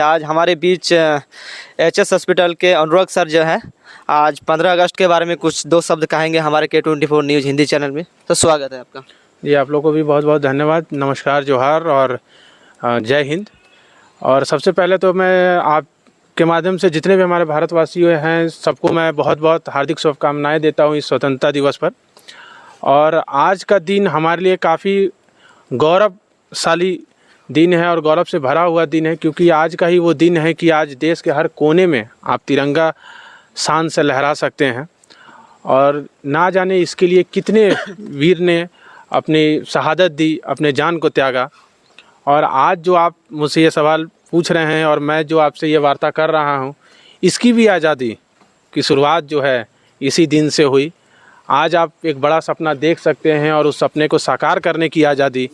आज हमारे बीच HS hospital के अनुराग सर जो है आज 15 अगस्त के बारे में कुछ दो शब्द कहेंगे हमारे K24 न्यूज़ हिंदी चैनल में। तो स्वागत है आपका। जी, आप लोगों को भी बहुत बहुत धन्यवाद, नमस्कार, जोहार और जय हिंद। और सबसे पहले तो मैं आपके माध्यम से जितने भी हमारे भारतवासी हैं सबको मैं बहुत बहुत हार्दिक शुभकामनाएं देता हूं इस स्वतंत्रता दिवस पर। और आज का दिन हमारे लिए काफ़ी गौरवशाली दिन है और गौरव से भरा हुआ दिन है, क्योंकि आज का ही वो दिन है कि आज देश के हर कोने में आप तिरंगा शान से लहरा सकते हैं। और ना जाने इसके लिए कितने वीर ने अपनी शहादत दी, अपने जान को त्यागा। और आज जो आप मुझसे ये सवाल पूछ रहे हैं और मैं जो आपसे ये वार्ता कर रहा हूँ, इसकी भी आज़ादी की शुरुआत जो है इसी दिन से हुई। आज आप एक बड़ा सपना देख सकते हैं और उस सपने को साकार करने की आज़ादी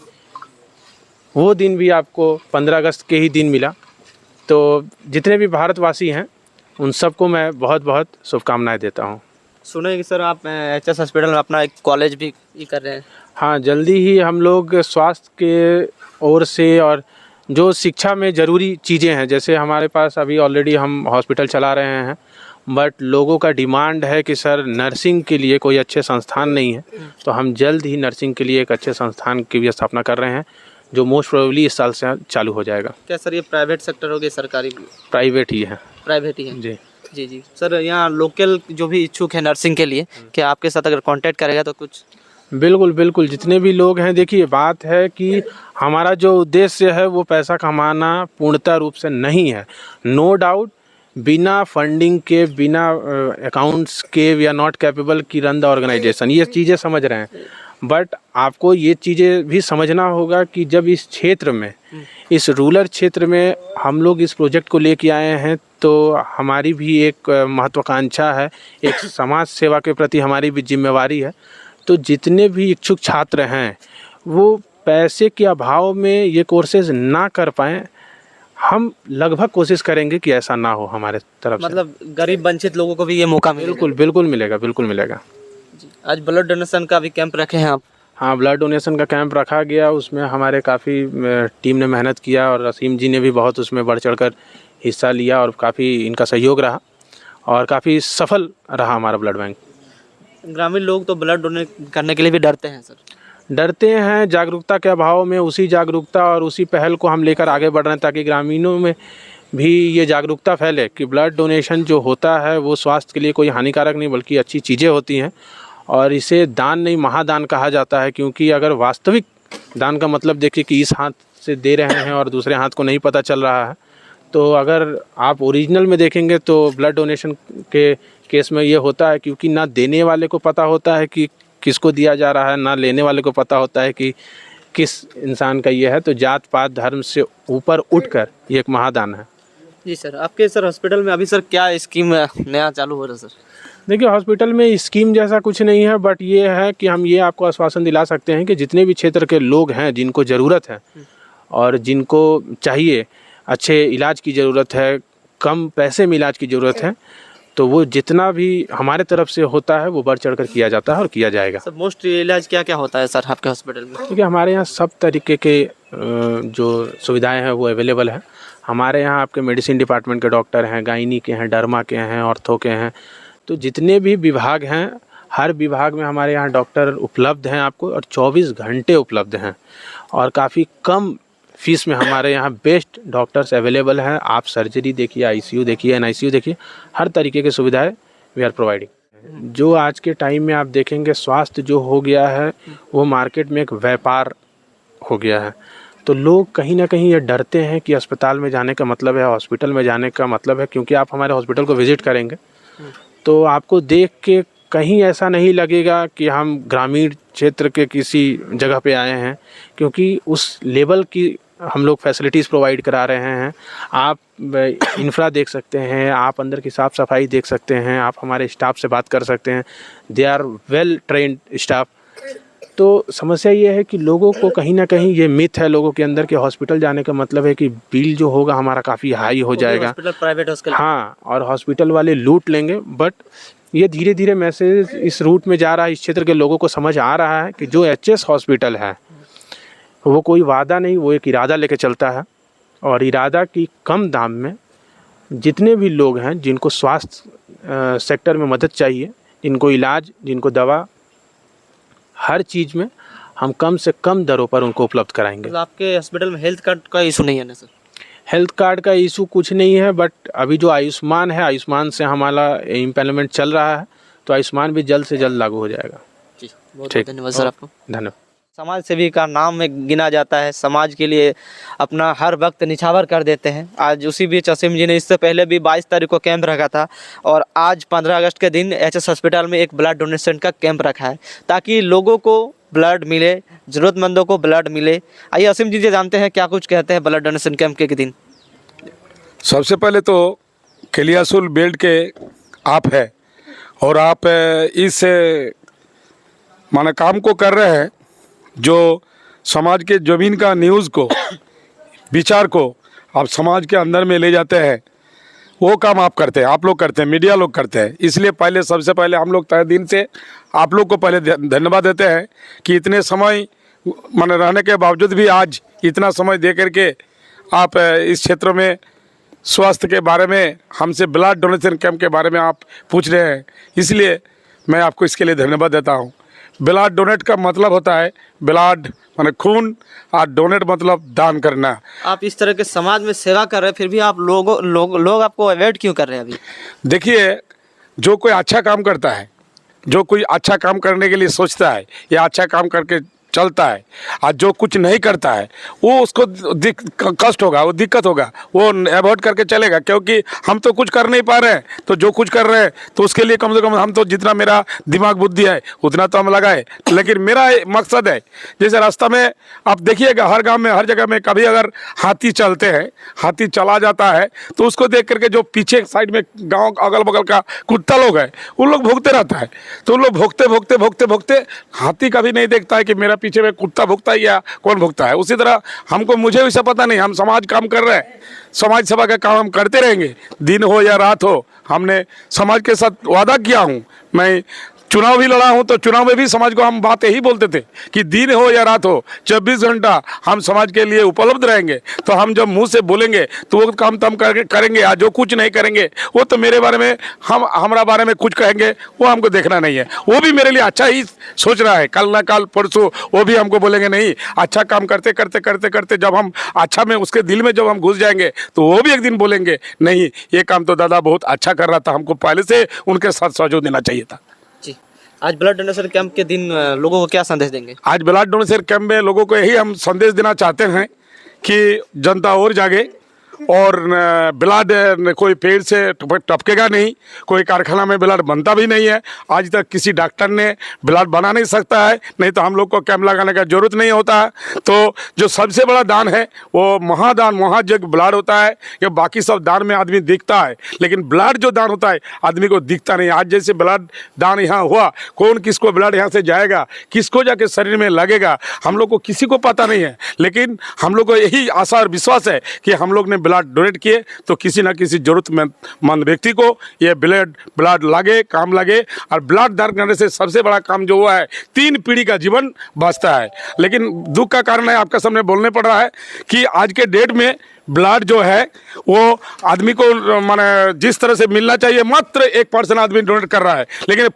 वो दिन भी आपको 15 अगस्त के ही दिन मिला। तो जितने भी भारतवासी हैं उन सबको मैं बहुत बहुत शुभकामनाएं देता हूं। सुने कि सर आप एचएस हॉस्पिटल में अपना एक कॉलेज भी कर रहे हैं। हाँ, जल्दी ही हम लोग स्वास्थ्य के ओर से और जो शिक्षा में ज़रूरी चीज़ें हैं, जैसे हमारे पास अभी ऑलरेडी हम हॉस्पिटल चला रहे हैं, बट लोगों का डिमांड है कि सर नर्सिंग के लिए कोई अच्छे संस्थान नहीं है, तो हम जल्द ही नर्सिंग के लिए एक अच्छे संस्थान की भी स्थापना कर रहे हैं, जो मोस्ट प्रोबेबली इस साल से चालू हो जाएगा। क्या सर ये प्राइवेट सेक्टर हो गया, सरकारी? प्राइवेट ही है। प्राइवेट ही है जी जी जी। सर यहाँ लोकल जो भी इच्छुक है नर्सिंग के लिए, क्या आपके साथ अगर कांटेक्ट करेगा तो कुछ? बिल्कुल बिल्कुल, जितने भी लोग हैं, देखिए बात है कि हमारा जो उद्देश्य है वो पैसा कमाना पूर्णतः रूप से नहीं है। नो डाउट, बिना फंडिंग के, बिना अकाउंट्स के वी आर नॉट कैपेबल की रन द ऑर्गेनाइजेशन, ये चीज़ें समझ रहे हैं। बट आपको ये चीज़ें भी समझना होगा कि जब इस क्षेत्र में, इस रूरल क्षेत्र में हम लोग इस प्रोजेक्ट को लेके आए हैं, तो हमारी भी एक महत्वाकांक्षा है, एक समाज सेवा के प्रति हमारी भी जिम्मेवारी है। तो जितने भी इच्छुक छात्र हैं वो पैसे के अभाव में ये कोर्सेज ना कर पाएँ, हम लगभग कोशिश करेंगे कि ऐसा ना हो हमारे तरफ से। मतलब गरीब वंचित लोगों को भी ये मौका मिलेगा? बिल्कुल बिल्कुल मिलेगा, बिल्कुल मिलेगा। आज ब्लड डोनेशन का भी कैंप रखे हैं आप? हाँ, ब्लड डोनेशन का कैंप रखा गया, उसमें हमारे काफ़ी टीम ने मेहनत किया और असीम जी ने भी बहुत उसमें बढ़ चढ़कर हिस्सा लिया और काफ़ी इनका सहयोग रहा और काफ़ी सफल रहा हमारा ब्लड बैंक। ग्रामीण लोग तो ब्लड डोनेट करने के लिए भी डरते हैं सर? डरते हैं, जागरूकता के अभाव में। उसी जागरूकता और उसी पहल को हम लेकर आगे बढ़ रहे हैं ताकि ग्रामीणों में भी ये जागरूकता फैले कि ब्लड डोनेशन जो होता है वो स्वास्थ्य के लिए कोई हानिकारक नहीं बल्कि अच्छी चीज़ें होती हैं। और इसे दान नहीं महादान कहा जाता है, क्योंकि अगर वास्तविक दान का मतलब देखिए कि इस हाथ से दे रहे हैं और दूसरे हाथ को नहीं पता चल रहा है, तो अगर आप ओरिजिनल में देखेंगे तो ब्लड डोनेशन के केस में ये होता है, क्योंकि ना देने वाले को पता होता है कि किसको दिया जा रहा है, ना लेने वाले को पता होता है कि किस इंसान का ये है। तो जात पात धर्म से ऊपर उठकर ये एक महादान है। जी सर, आपके सर हॉस्पिटल में अभी सर क्या स्कीम नया चालू हो रहा है सर? देखिए, हॉस्पिटल में स्कीम जैसा कुछ नहीं है, बट ये है कि हम ये आपको आश्वासन दिला सकते हैं कि जितने भी क्षेत्र के लोग हैं जिनको ज़रूरत है और जिनको चाहिए, अच्छे इलाज की ज़रूरत है, कम पैसे में इलाज की ज़रूरत है, तो वो जितना भी हमारे तरफ से होता है वो बढ़ चढ़कर किया जाता है और किया जाएगा। सर मोस्ट इलाज क्या क्या होता है सर आपके हॉस्पिटल में? क्योंकि हमारे यहाँ सब तरीके के जो सुविधाएं हैं वो अवेलेबल है। हमारे यहाँ आपके मेडिसिन डिपार्टमेंट के डॉक्टर हैं, गायनी के हैं, डर्मा के हैं, ऑर्थो के हैं, तो जितने भी विभाग हैं हर विभाग में हमारे यहाँ डॉक्टर उपलब्ध हैं आपको, और 24 घंटे उपलब्ध हैं और काफ़ी कम फीस में हमारे यहाँ बेस्ट डॉक्टर्स अवेलेबल हैं। आप सर्जरी देखिए, आईसीयू देखिए, एनआईसीयू देखिए, हर तरीके की सुविधाएं वी आर प्रोवाइडिंग। जो आज के टाइम में आप देखेंगे स्वास्थ्य जो हो गया है वो मार्केट में एक व्यापार हो गया है। तो लोग कहीं ना कहीं ये डरते हैं कि अस्पताल में जाने का मतलब है, हॉस्पिटल में जाने का मतलब है, क्योंकि आप हमारे हॉस्पिटल को विजिट करेंगे तो आपको देख के कहीं ऐसा नहीं लगेगा कि हम ग्रामीण क्षेत्र के किसी जगह पे आए हैं, क्योंकि उस लेवल की हम लोग फैसिलिटीज़ प्रोवाइड करा रहे हैं। आप इंफ्रा देख सकते हैं, आप अंदर की साफ़ सफाई देख सकते हैं, आप हमारे स्टाफ से बात कर सकते हैं, they are well trained staff. तो समस्या ये है कि लोगों को कहीं ना कहीं ये मिथ है लोगों के अंदर कि हॉस्पिटल जाने का मतलब है कि बिल जो होगा हमारा काफ़ी हाई हो जाएगा, प्राइवेट हॉस्पिटल, हाँ, और हॉस्पिटल वाले लूट लेंगे। बट ये धीरे धीरे मैसेज इस रूट में जा रहा है, इस क्षेत्र के लोगों को समझ आ रहा है कि जो एचएस हॉस्पिटल है वो कोई वादा नहीं, वो एक इरादा लेके चलता है। और इरादा की कम दाम में जितने भी लोग हैं जिनको स्वास्थ्य सेक्टर में मदद चाहिए, जिनको इलाज, जिनको दवा, हर चीज़ में हम कम से कम दरों पर उनको उपलब्ध कराएंगे। तो आपके हॉस्पिटल में हेल्थ कार्ड का इशू नहीं है ना सर? हेल्थ कार्ड का इशू कुछ नहीं है, बट अभी जो आयुष्मान है, आयुष्मान से हमारा इम्प्लीमेंट चल रहा है, तो आयुष्मान भी जल्द से जल्द लागू हो जाएगा। जी, बहुत ठीक, धन्यवाद सर आपको। धन्यवाद। समाज सेवी का नाम में गिना जाता है, समाज के लिए अपना हर वक्त निछावर कर देते हैं। आज उसी बीच असीम जी ने इससे पहले भी 22 तारीख को कैंप रखा था और आज 15 अगस्त के दिन एचएस हॉस्पिटल में एक ब्लड डोनेशन का कैंप रखा है ताकि लोगों को ब्लड मिले, ज़रूरतमंदों को ब्लड मिले। आइए असीम जी से जानते हैं क्या कुछ कहते हैं ब्लड डोनेशन कैंप के दिन। सबसे पहले तो कलियासुल बेल्ट के आप है और आप इस माने काम को कर रहे हैं जो समाज के ज़मीन का न्यूज़ को, विचार को आप समाज के अंदर में ले जाते हैं, वो काम आप करते हैं, आप लोग करते हैं, मीडिया लोग करते हैं। इसलिए पहले सबसे पहले हम लोग तहे दिल से आप लोग को पहले धन्यवाद देते हैं कि इतने समय माने रहने के बावजूद भी आज इतना समय दे करके आप इस क्षेत्र में स्वास्थ्य के बारे में हमसे ब्लड डोनेशन कैंप के बारे में आप पूछ रहे हैं, इसलिए मैं आपको इसके लिए धन्यवाद देता हूँ। ब्लड डोनेट का मतलब होता है ब्लड माने खून और डोनेट मतलब दान करना। आप इस तरह के समाज में सेवा कर रहे हैं, फिर भी आप लोग आपको अवॉइड क्यों कर रहे हैं अभी? देखिए, जो कोई अच्छा काम करता है, जो कोई अच्छा काम करने के लिए सोचता है या अच्छा काम करके चलता है और जो कुछ नहीं करता है वो उसको कष्ट होगा, वो दिक्कत होगा, वो अवॉइड करके चलेगा। क्योंकि हम तो कुछ कर नहीं पा रहे हैं, तो जो कुछ कर रहे हैं तो उसके लिए कम से कम हम तो जितना मेरा दिमाग बुद्धि है उतना तो हम लगाए। लेकिन मेरा मकसद है, जैसे रास्ता में आप देखिएगा हर गाँव में, हर जगह में कभी अगर हाथी चलते हैं, हाथी चला जाता है तो उसको देख करके जो पीछे साइड में गाँव अगल बगल का कुत्ता लोग है उन लोग भोगते रहता है, तो उन लोग भोगते भोगते भोगते भोगते हाथी कभी नहीं देखता है कि मेरा पीछे में कुत्ता भुगता है या कौन भुगता है। उसी तरह मुझे वैसा पता नहीं, हम समाज काम कर रहे हैं, समाज सेवा का काम हम करते रहेंगे, दिन हो या रात हो। हमने समाज के साथ वादा किया हूँ, मैं चुनाव भी लड़ा हूँ तो चुनाव में भी समाज को हम बात यही बोलते थे कि दिन हो या रात हो 24 घंटा हम समाज के लिए उपलब्ध रहेंगे। तो हम जब मुंह से बोलेंगे तो वो काम तम करेंगे, या जो कुछ नहीं करेंगे वो तो मेरे बारे में हमारा बारे में कुछ कहेंगे, वो हमको देखना नहीं है। वो भी मेरे लिए अच्छा ही सोच रहा है, कल ना कल परसों वो भी हमको बोलेंगे नहीं, अच्छा काम करते करते करते करते जब हम अच्छा में उसके दिल में जब हम घुस जाएंगे तो वो भी एक दिन बोलेंगे नहीं, ये काम तो दादा बहुत अच्छा कर रहा था, हमको पहले से उनके साथ सहयोग देना चाहिए था। आज ब्लड डोनेशन कैंप के दिन लोगों को क्या संदेश देंगे? आज ब्लड डोनेशन कैंप में लोगों को यही हम संदेश देना चाहते हैं कि जनता और जागे और ब्लड कोई पेड़ से टपकेगा नहीं, कोई कारखाना में ब्लड बनता भी नहीं है। आज तक किसी डॉक्टर ने ब्लड बना नहीं सकता है, नहीं तो हम लोग को कैंप लगाने का जरूरत नहीं होता है। तो जो सबसे बड़ा दान है वो महादान, महायज्ञ ब्लड होता है। कि बाकी सब दान में आदमी दिखता है, लेकिन ब्लड जो दान होता है आदमी को दिखता नहीं। आज जैसे ब्लड दान यहाँ हुआ, कौन किसको ब्लड यहाँ से जाएगा, किसको जाके शरीर में लगेगा, हम लोग को किसी को पता नहीं है। लेकिन हम लोग को यही आशा और विश्वास है कि हम लोग ने ब्लड डोनेट किए तो किसी ना किसी जरूरतमंद व्यक्ति को ये ब्लड लगे, काम लगे। और ब्लड दान करने से सबसे बड़ा काम जो हुआ है, 3 पीढ़ी का जीवन बचता है। लेकिन दुख का कारण है, आपके सामने बोलने पड़ रहा है कि आज के डेट में ब्लड जो है वो आदमी को माने जिस तरह से मिलना चाहिए मात्र 1% आदमी डोनेट कर रहा है। लेकिन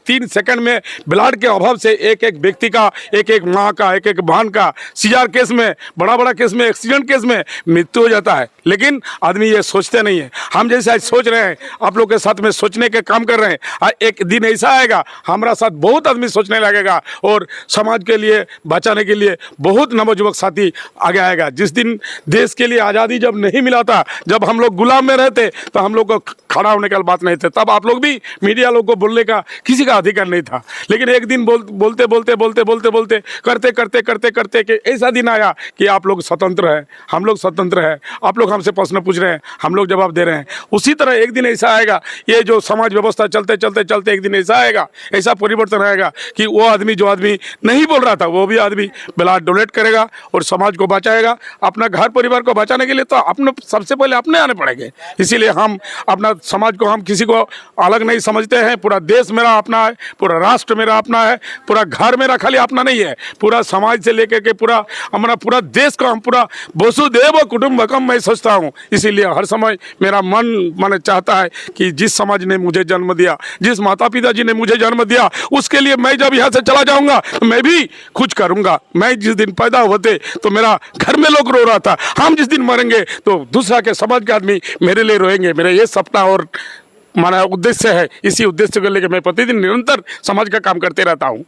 3 सेकंड में ब्लड के अभाव से एक एक व्यक्ति का, एक एक माँ का, एक एक बहन का सीजर केस में, बड़ा बड़ा केस में, एक्सीडेंट केस में मृत्यु हो जाता है। लेकिन आदमी ये सोचते नहीं है। हम जैसे आज सोच रहे हैं, आप लोग के साथ में सोचने के काम कर रहे हैं, और एक दिन ऐसा आएगा हमारा साथ बहुत आदमी सोचने लगेगा और समाज के लिए बचाने के लिए बहुत नवयुवक साथी आगे आएगा। जिस दिन देश के लिए आज़ादी जब नहीं मिला था, जब हम लोग गुलाम में रहते, तो हम लोग को खड़ा होने का बात नहीं थे, तब आप लोग भी मीडिया लोग को बोलने का किसी का अधिकार नहीं था। लेकिन एक दिन बोलते करते करते करते करते कि ऐसा दिन आया कि आप लोग स्वतंत्र हैं, हम लोग स्वतंत्र हैं, आप लोग हमसे प्रश्न पूछ रहे हैं, हम लोग जवाब दे रहे हैं। उसी तरह एक दिन ऐसा आएगा, ये जो समाज व्यवस्था चलते चलते चलते एक दिन ऐसा आएगा, ऐसा परिवर्तन आएगा कि वो आदमी जो आदमी नहीं बोल रहा था वो भी आदमी ब्लड डोनेट करेगा और समाज को बचाएगा। अपना घर परिवार को बचाने के लिए तो अपने सबसे पहले अपने आने पड़ेंगे। इसीलिए हम अपना समाज को हम किसी को अलग नहीं समझते हैं। पूरा देश मेरा अपना है, पूरा राष्ट्र मेरा अपना है, पूरा घर मेरा खाली अपना नहीं है, पूरा समाज से लेकर के पूरा हमारा पूरा देश को हम पूरा वसुदेव कुटुंबकम मैं सोचता हूँ। इसीलिए हर समय मेरा मन चाहता है कि जिस समाज ने मुझे जन्म दिया, जिस माता पिता जी ने मुझे जन्म दिया, उसके लिए मैं जब यहाँ से चला जाऊँगा तो मैं भी कुछ करूँगा। मैं जिस दिन पैदा होते तो मेरा घर में लोग रो रहा था, हम जिस दिन मरेंगे तो दूसरा के समाज के आदमी मेरे लिए रोएंगे। मेरा ये सपना और माना उद्देश्य है। इसी उद्देश्य को लेकर मैं प्रतिदिन निरंतर समाज का काम करते रहता हूँ।